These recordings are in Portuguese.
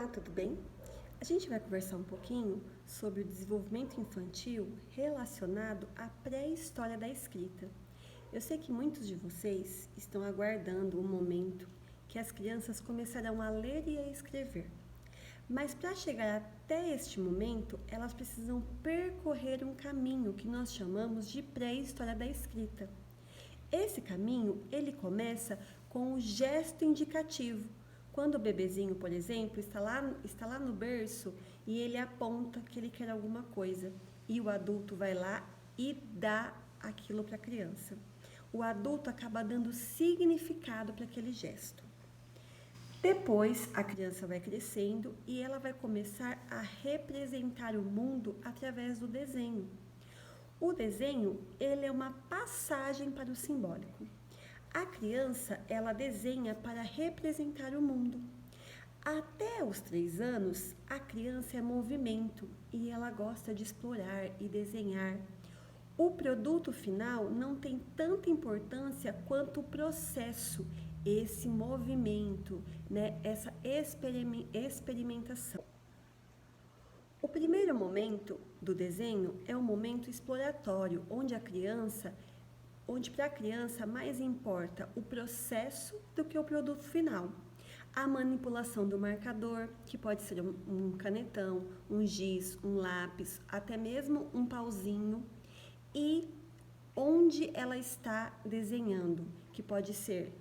Olá, tudo bem? A gente vai conversar um pouquinho sobre o desenvolvimento infantil relacionado à pré-história da escrita. Eu sei que muitos de vocês estão aguardando o momento que as crianças começarão a ler e a escrever. Mas para chegar até este momento, elas precisam percorrer um caminho que nós chamamos de pré-história da escrita. Esse caminho, ele começa com o gesto indicativo. Quando o bebezinho, por exemplo, está lá no berço e ele aponta que ele quer alguma coisa e o adulto vai lá e dá aquilo para a criança. O adulto acaba dando significado para aquele gesto. Depois, a criança vai crescendo e ela vai começar a representar o mundo através do desenho. O desenho, ele é uma passagem para o simbólico. A criança, ela desenha para representar o mundo. Até os 3 anos, a criança é movimento e ela gosta de explorar e desenhar. O produto final não tem tanta importância quanto o processo, esse movimento, né? Essa experimentação. O primeiro momento do desenho é o momento exploratório, onde para a criança mais importa o processo do que o produto final. A manipulação do marcador, que pode ser um canetão, um giz, um lápis, até mesmo um pauzinho, e onde ela está desenhando, que pode ser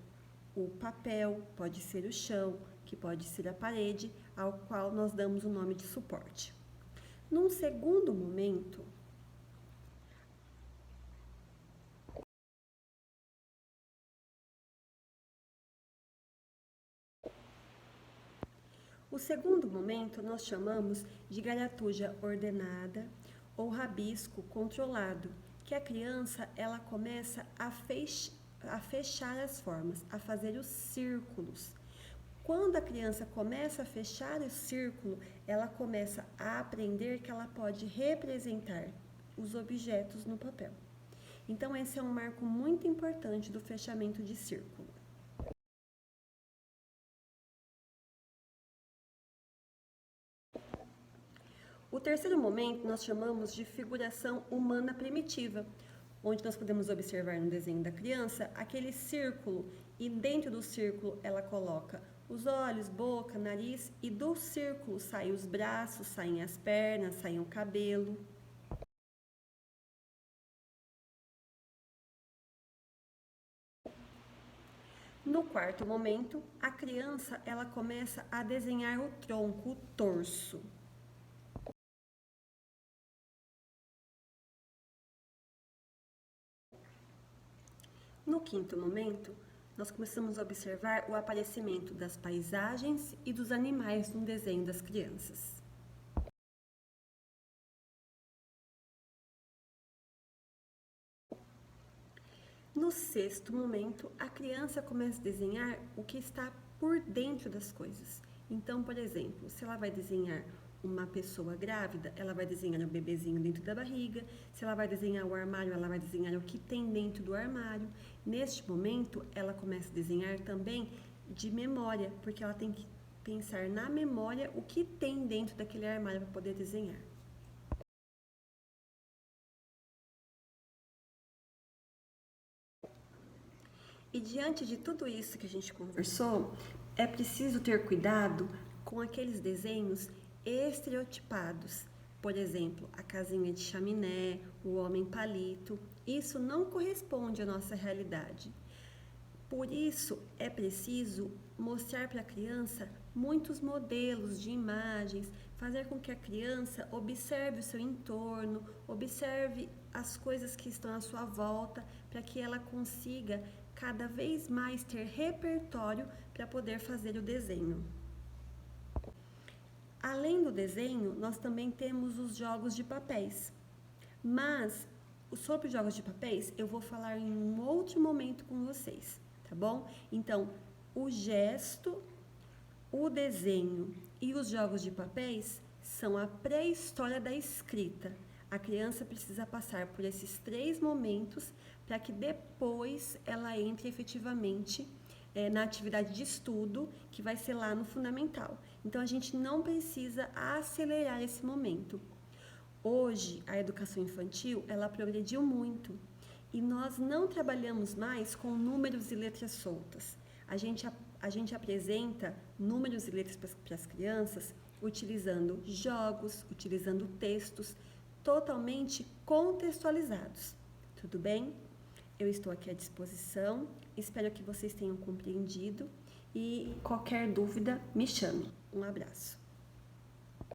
o papel, pode ser o chão, que pode ser a parede, ao qual nós damos o nome de suporte. Num segundo momento, o segundo momento nós chamamos de garatuja ordenada ou rabisco controlado, que a criança ela começa a fechar as formas, a fazer os círculos. Quando a criança começa a fechar o círculo, ela começa a aprender que ela pode representar os objetos no papel. Então, esse é um marco muito importante do fechamento de círculo. O terceiro momento nós chamamos de figuração humana primitiva, onde nós podemos observar no desenho da criança aquele círculo e dentro do círculo ela coloca os olhos, boca, nariz e do círculo saem os braços, saem as pernas, saem o cabelo. No quarto momento, a criança ela começa a desenhar o tronco, o torso. No quinto momento, nós começamos a observar o aparecimento das paisagens e dos animais no desenho das crianças. No sexto momento, a criança começa a desenhar o que está por dentro das coisas. Então, por exemplo, se ela vai desenhar uma pessoa grávida, ela vai desenhar o bebezinho dentro da barriga. Se ela vai desenhar o armário, ela vai desenhar o que tem dentro do armário. Neste momento, ela começa a desenhar também de memória, porque ela tem que pensar na memória o que tem dentro daquele armário para poder desenhar. E diante de tudo isso que a gente conversou, é preciso ter cuidado com aqueles desenhos estereotipados. Por exemplo, a casinha de chaminé, o homem palito. Isso não corresponde à nossa realidade. Por isso, é preciso mostrar para a criança muitos modelos de imagens, fazer com que a criança observe o seu entorno, observe as coisas que estão à sua volta, para que ela consiga cada vez mais ter repertório para poder fazer o desenho. Além do desenho, nós também temos os jogos de papéis. Mas sobre os jogos de papéis, eu vou falar em um outro momento com vocês, tá bom? Então, o gesto, o desenho e os jogos de papéis são a pré-história da escrita. A criança precisa passar por esses 3 momentos para que depois ela entre efetivamente na atividade de estudo, que vai ser lá no fundamental. Então, a gente não precisa acelerar esse momento. Hoje, a educação infantil, ela progrediu muito e nós não trabalhamos mais com números e letras soltas. A gente apresenta números e letras para as crianças utilizando jogos, utilizando textos totalmente contextualizados. Tudo bem? Eu estou aqui à disposição, espero que vocês tenham compreendido e qualquer dúvida me chame. Um abraço.